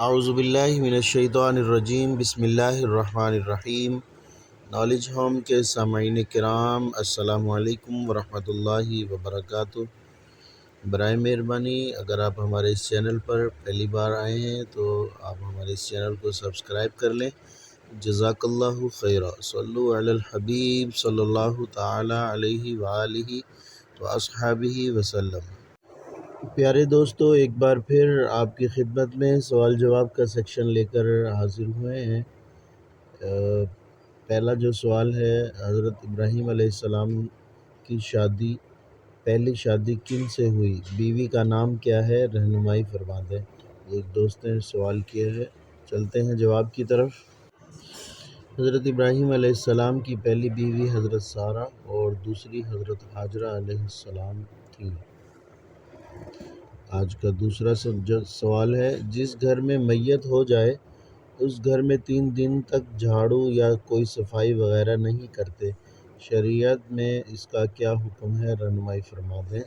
اعوذ باللہ من الشیطان الرجیم، بسم اللہ الرحمن الرحیم۔ نالج ہوم کے سامعین کرام، السلام علیکم ورحمۃ اللہ وبرکاتہ۔ برائے مہربانی اگر آپ ہمارے اس چینل پر پہلی بار آئے ہیں تو آپ ہمارے اس چینل کو سبسکرائب کر لیں۔ جزاک اللہ خیرا۔ صلو علی الحبیب صلی اللہ تعالی علیہ وآلہ واصحابہ وسلم۔ پیارے دوستو، ایک بار پھر آپ کی خدمت میں سوال جواب کا سیکشن لے کر حاضر ہوئے ہیں۔ پہلا جو سوال ہے، حضرت ابراہیم علیہ السلام کی پہلی شادی کن سے ہوئی؟ بیوی کا نام کیا ہے؟ رہنمائی فرما دیں۔ ایک دوست نے سوال کیا ہے، چلتے ہیں جواب کی طرف۔ حضرت ابراہیم علیہ السلام کی پہلی بیوی حضرت سارہ اور دوسری حضرت ہاجرہ علیہ السلام تھی۔ آج کا دوسرا سوال ہے، جس گھر میں میت ہو جائے اس گھر میں 3 دن تک جھاڑو یا کوئی صفائی وغیرہ نہیں کرتے، شریعت میں اس کا کیا حکم ہے؟ رہنمائی فرما دیں۔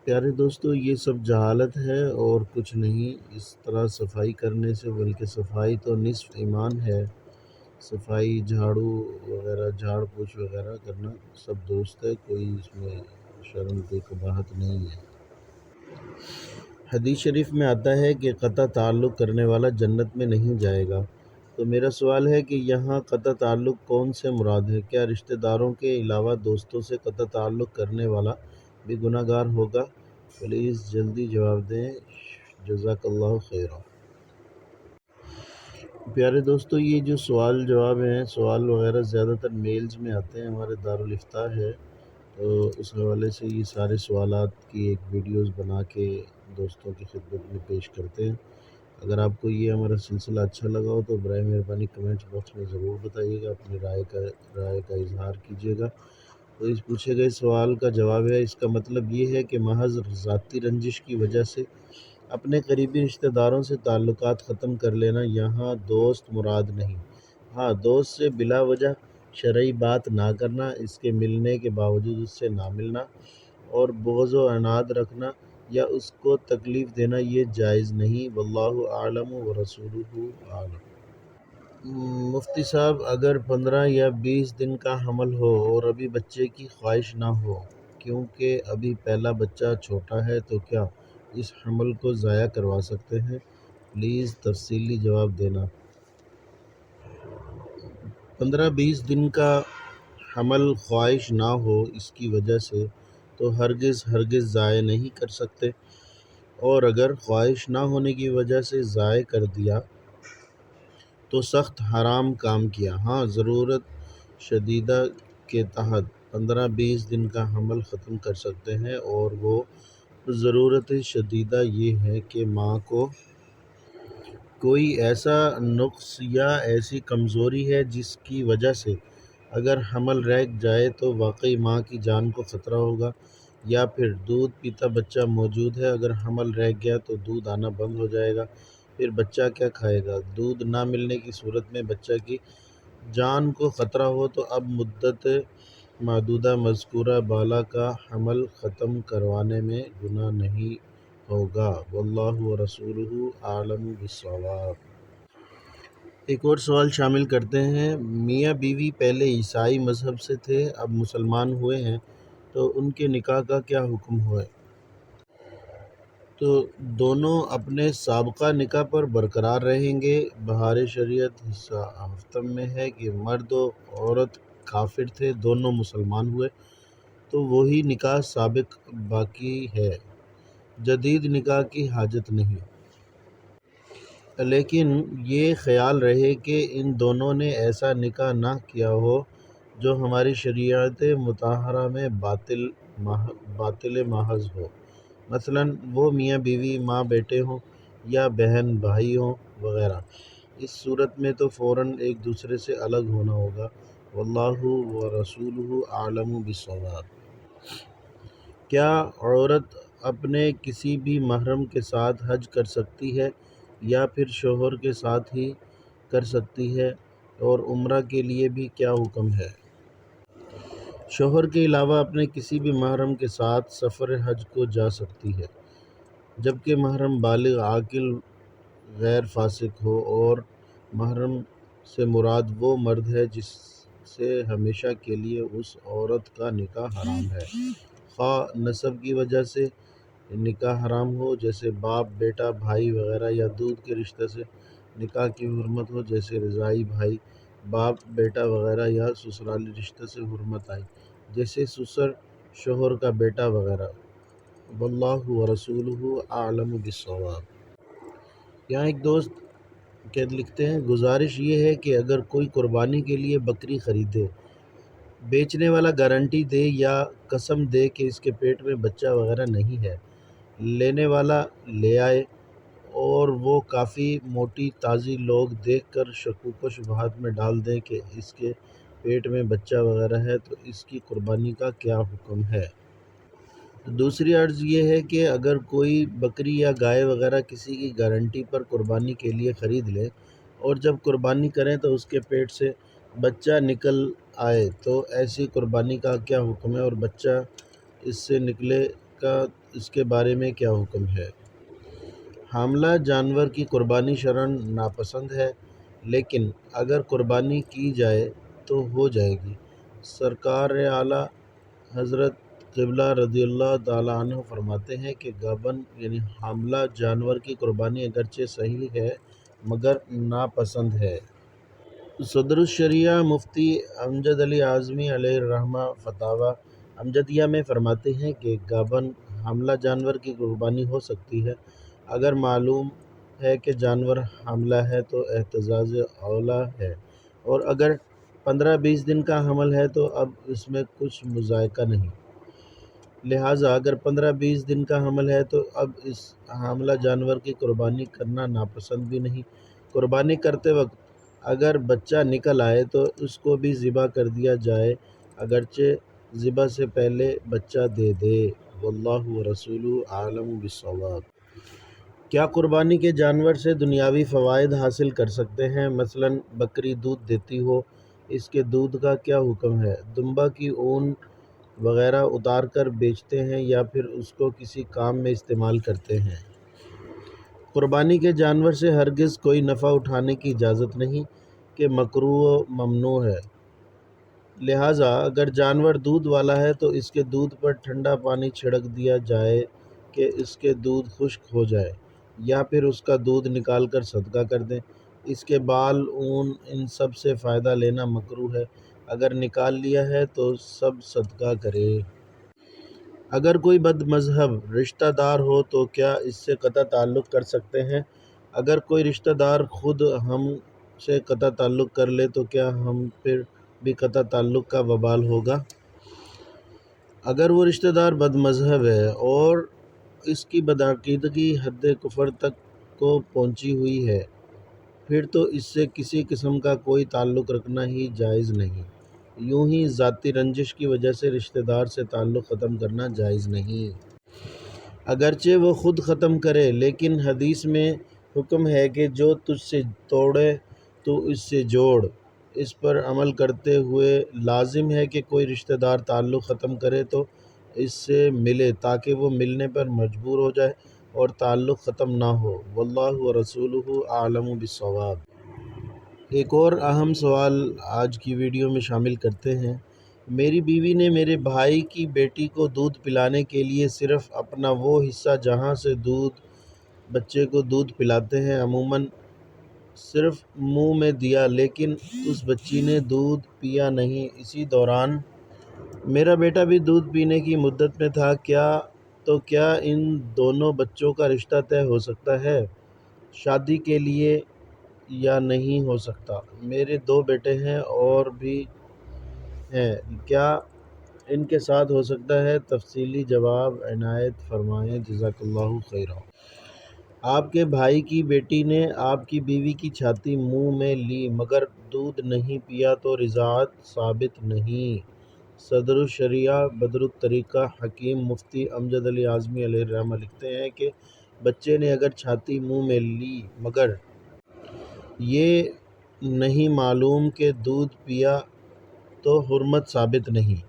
پیارے دوستو، یہ سب جہالت ہے اور کچھ نہیں۔ اس طرح صفائی کرنے سے، بلکہ صفائی تو نصف ایمان ہے۔ صفائی، جھاڑو وغیرہ، جھاڑ پوچھ وغیرہ کرنا سب درست ہے، کوئی اس میں شرم کوئی قباحت نہیں ہے۔ حدیث شریف میں آتا ہے کہ قطع تعلق کرنے والا جنت میں نہیں جائے گا۔ تو میرا سوال ہے کہ یہاں قطع تعلق کون سے مراد ہے؟ کیا رشتہ داروں کے علاوہ دوستوں سے قطع تعلق کرنے والا بھی گناہ گار ہوگا؟ پلیز جلدی جواب دیں، جزاک اللہ خیرا۔ پیارے دوستو، یہ جو سوال جواب ہیں، سوال وغیرہ زیادہ تر میلز میں آتے ہیں، ہمارے دارالافتاء ہے، تو اس حوالے سے یہ سارے سوالات کی ایک ویڈیوز بنا کے دوستوں کی خدمت میں پیش کرتے ہیں۔ اگر آپ کو یہ ہمارا سلسلہ اچھا لگا ہو تو برائے مہربانی کمنٹ باکس میں ضرور بتائیے گا، اپنی رائے کا اظہار کیجیے گا۔ تو اس پوچھے گئے سوال کا جواب ہے، اس کا مطلب یہ ہے کہ محض ذاتی رنجش کی وجہ سے اپنے قریبی رشتہ داروں سے تعلقات ختم کر لینا، یہاں دوست مراد نہیں۔ ہاں، دوست سے بلا وجہ شرعی بات نہ کرنا، اس کے ملنے کے باوجود اس سے نہ ملنا اور بغض و عناد رکھنا یا اس کو تکلیف دینا، یہ جائز نہیں۔ واللہ اعلم ورسولہ اعلم۔ مفتی صاحب، اگر 15 یا 20 دن کا حمل ہو اور ابھی بچے کی خواہش نہ ہو کیونکہ ابھی پہلا بچہ چھوٹا ہے، تو کیا اس حمل کو ضائع کروا سکتے ہیں؟ پلیز تفصیلی جواب دینا۔ 15-20 دن کا حمل خواہش نہ ہو اس کی وجہ سے تو ہرگز ضائع نہیں کر سکتے، اور اگر خواہش نہ ہونے کی وجہ سے ضائع کر دیا تو سخت حرام کام کیا۔ ہاں، ضرورت شدیدہ کے تحت 15-20 دن کا حمل ختم کر سکتے ہیں، اور وہ ضرورت شدیدہ یہ ہے کہ ماں کو کوئی ایسا نقص یا ایسی کمزوری ہے جس کی وجہ سے اگر حمل رہ جائے تو واقعی ماں کی جان کو خطرہ ہوگا، یا پھر دودھ پیتا بچہ موجود ہے، اگر حمل رہ گیا تو دودھ آنا بند ہو جائے گا، پھر بچہ کیا کھائے گا؟ دودھ نہ ملنے کی صورت میں بچہ کی جان کو خطرہ ہو تو اب مدت محدودہ مذکورہ بالا کا حمل ختم کروانے میں گناہ نہیں ہوگا۔ واللہ ورسولہ اعلم بالصواب۔ ایک اور سوال شامل کرتے ہیں، میاں بیوی پہلے عیسائی مذہب سے تھے، اب مسلمان ہوئے ہیں، تو ان کے نکاح کا کیا حکم ہے؟ تو دونوں اپنے سابقہ نکاح پر برقرار رہیں گے۔ بہار شریعت حصہ ہفتم میں ہے کہ مرد و عورت کافر تھے، دونوں مسلمان ہوئے تو وہی نکاح سابق باقی ہے، جدید نکاح کی حاجت نہیں۔ لیکن یہ خیال رہے کہ ان دونوں نے ایسا نکاح نہ کیا ہو جو ہماری شریعت مطہرہ میں باطل محض ہو، مثلاً وہ میاں بیوی، ماں بیٹے ہوں یا بہن بھائی ہوں وغیرہ۔ اس صورت میں تو فوراً ایک دوسرے سے الگ ہونا ہوگا۔ واللہ ورسولہ اعلم بالصواب۔ کیا عورت اپنے کسی بھی محرم کے ساتھ حج کر سکتی ہے یا پھر شوہر کے ساتھ ہی کر سکتی ہے، اور عمرہ کے لیے بھی کیا حکم ہے؟ شوہر کے علاوہ اپنے کسی بھی محرم کے ساتھ سفر حج کو جا سکتی ہے۔ جبکہ محرم بالغ عاقل غیر فاسق ہو، اور محرم سے مراد وہ مرد ہے جس سے ہمیشہ کے لیے اس عورت کا نکاح حرام ہے، خواہ نسب کی وجہ سے نکاح حرام ہو جیسے باپ بیٹا بھائی وغیرہ، یا دودھ کے رشتے سے نکاح کی حرمت ہو جیسے رضاعی بھائی باپ بیٹا وغیرہ، یا سسرالی رشتے سے حرمت آئی جیسے سسر شوہر کا بیٹا وغیرہ۔ واللہ ورسولہ اعلم بالصواب۔ یہاں ایک دوست لکھتے ہیں، گزارش یہ ہے کہ اگر کوئی قربانی کے لیے بکری خریدے، بیچنے والا گارنٹی دے یا قسم دے کہ اس کے پیٹ میں بچہ وغیرہ نہیں ہے، لینے والا لے آئے اور وہ کافی موٹی تازی لوگ دیکھ کر شکوک و شبہات میں ڈال دیں کہ اس کے پیٹ میں بچہ وغیرہ ہے، تو اس کی قربانی کا کیا حکم ہے؟ دوسری عرض یہ ہے کہ اگر کوئی بکری یا گائے وغیرہ کسی کی گارنٹی پر قربانی کے لیے خرید لے اور جب قربانی کریں تو اس کے پیٹ سے بچہ نکل آئے، تو ایسی قربانی کا کیا حکم ہے، اور بچہ اس سے نکلے کا اس کے بارے میں کیا حکم ہے؟ حاملہ جانور کی قربانی شرعاً ناپسند ہے، لیکن اگر قربانی کی جائے تو ہو جائے گی۔ سرکار اعلیٰ حضرت قبلہ رضی اللہ تعالیٰ عنہ فرماتے ہیں کہ گابن یعنی حاملہ جانور کی قربانی اگرچہ صحیح ہے مگر ناپسند ہے۔ صدر الشریعہ مفتی امجد علی اعظمی علیہ الرحمہ فتاویٰ امجدیہ میں فرماتے ہیں کہ گابن حاملہ جانور کی قربانی ہو سکتی ہے اگر معلوم ہے کہ جانور حاملہ ہے تو احتجاج اولیٰ ہے، اور اگر 15-20 دن کا حمل ہے تو اب اس میں کچھ مضائقہ نہیں، لہٰذا اگر 15-20 دن کا حمل ہے تو اب اس حاملہ جانور کی قربانی کرنا ناپسند بھی نہیں۔ قربانی کرتے وقت اگر بچہ نکل آئے تو اس کو بھی ذبح کر دیا جائے اگرچہ ذبح سے پہلے بچہ دے دے۔ واللہ ورسولہ اعلم بالصواب۔ کیا قربانی کے جانور سے دنیاوی فوائد حاصل کر سکتے ہیں؟ مثلاً بکری دودھ دیتی ہو، اس کے دودھ کا کیا حکم ہے؟ دمبا کی اون وغیرہ اتار کر بیچتے ہیں یا پھر اس کو کسی کام میں استعمال کرتے ہیں؟ قربانی کے جانور سے ہرگز کوئی نفع اٹھانے کی اجازت نہیں کہ مکروہ و ممنوع ہے، لہٰذا اگر جانور دودھ والا ہے تو اس کے دودھ پر ٹھنڈا پانی چھڑک دیا جائے کہ اس کے دودھ خشک ہو جائے، یا پھر اس کا دودھ نکال کر صدقہ کر دیں۔ اس کے بال اون ان سب سے فائدہ لینا مکروہ ہے، اگر نکال لیا ہے تو سب صدقہ کرے۔ اگر کوئی بد مذہب رشتہ دار ہو تو کیا اس سے قطع تعلق کر سکتے ہیں؟ اگر کوئی رشتہ دار خود ہم سے قطع تعلق کر لے تو کیا ہم پر بھی قطع تعلق کا وبال ہوگا؟ اگر وہ رشتہ دار بد مذہب ہے اور اس کی بدعقیدگی حد کفر تک کو پہنچی ہوئی ہے، پھر تو اس سے کسی قسم کا کوئی تعلق رکھنا ہی جائز نہیں۔ یوں ہی ذاتی رنجش کی وجہ سے رشتہ دار سے تعلق ختم کرنا جائز نہیں، اگرچہ وہ خود ختم کرے، لیکن حدیث میں حکم ہے کہ جو تجھ سے توڑے تو اس سے جوڑ۔ اس پر عمل کرتے ہوئے لازم ہے کہ کوئی رشتہ دار تعلق ختم کرے تو اس سے ملے تاکہ وہ ملنے پر مجبور ہو جائے اور تعلق ختم نہ ہو۔ واللہ ورسولہ اعلم بالصواب۔ ایک اور اہم سوال آج کی ویڈیو میں شامل کرتے ہیں۔ میری بیوی نے میرے بھائی کی بیٹی کو دودھ پلانے کے لیے صرف اپنا وہ حصہ جہاں سے بچے کو دودھ پلاتے ہیں عموماً صرف منہ میں دیا، لیکن اس بچی نے دودھ پیا نہیں۔ اسی دوران میرا بیٹا بھی دودھ پینے کی مدت میں تھا، کیا ان دونوں بچوں کا رشتہ طے ہو سکتا ہے شادی کے لیے یا نہیں ہو سکتا؟ میرے 2 بیٹے ہیں اور بھی ہیں، کیا ان کے ساتھ ہو سکتا ہے؟ تفصیلی جواب عنایت فرمائیں، جزاک اللہ خیرا۔ آپ کے بھائی کی بیٹی نے آپ کی بیوی کی چھاتی منہ میں لی مگر دودھ نہیں پیا تو رضاعت ثابت نہیں۔ صدر الشریعہ بدر الطریقہ حکیم مفتی امجد علی اعظمی علیہ الرحمہ لکھتے ہیں کہ بچے نے اگر چھاتی منہ میں لی مگر یہ نہیں معلوم کہ دودھ پیا تو حرمت ثابت نہیں۔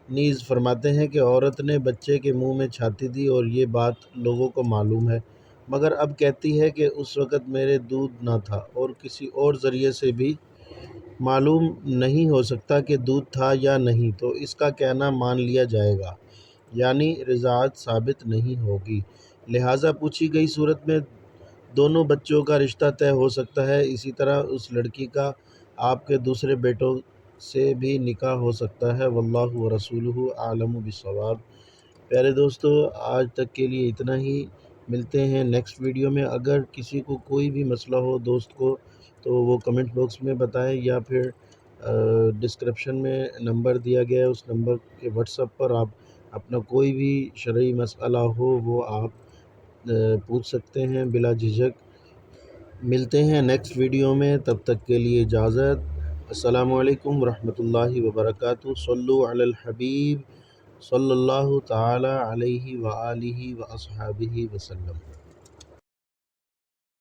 نیز فرماتے ہیں کہ عورت نے بچے کے منہ میں چھاتی دی اور یہ بات لوگوں کو معلوم ہے، مگر اب کہتی ہے کہ اس وقت میرے دودھ نہ تھا، اور کسی اور ذریعے سے بھی معلوم نہیں ہو سکتا کہ دودھ تھا یا نہیں، تو اس کا کہنا مان لیا جائے گا، یعنی رضاعت ثابت نہیں ہوگی۔ لہٰذا پوچھی گئی صورت میں دونوں بچوں کا رشتہ طے ہو سکتا ہے، اسی طرح اس لڑکی کا آپ کے دوسرے بیٹوں سے بھی نکاح ہو سکتا ہے۔ واللہ ورسولہ اعلم بالصواب۔ پیارے دوستو، آج تک کے لیے اتنا ہی، ملتے ہیں نیکسٹ ویڈیو میں۔ اگر کسی کو کوئی بھی مسئلہ ہو دوست کو تو وہ کمنٹ باکس میں بتائیں، یا پھر ڈسکرپشن میں نمبر دیا گیا ہے، اس نمبر کے واٹس ایپ پر آپ اپنا کوئی بھی شرعی مسئلہ ہو وہ آپ پوچھ سکتے ہیں بلا جھجک۔ ملتے ہیں نیکسٹ ویڈیو میں، تب تک کے لیے اجازت۔ السلام علیکم ورحمۃ اللہ وبرکاتہ۔ صلو علی الحبیب صلی اللہ تعالی علیہ وآلہ وصحبہ وسلم۔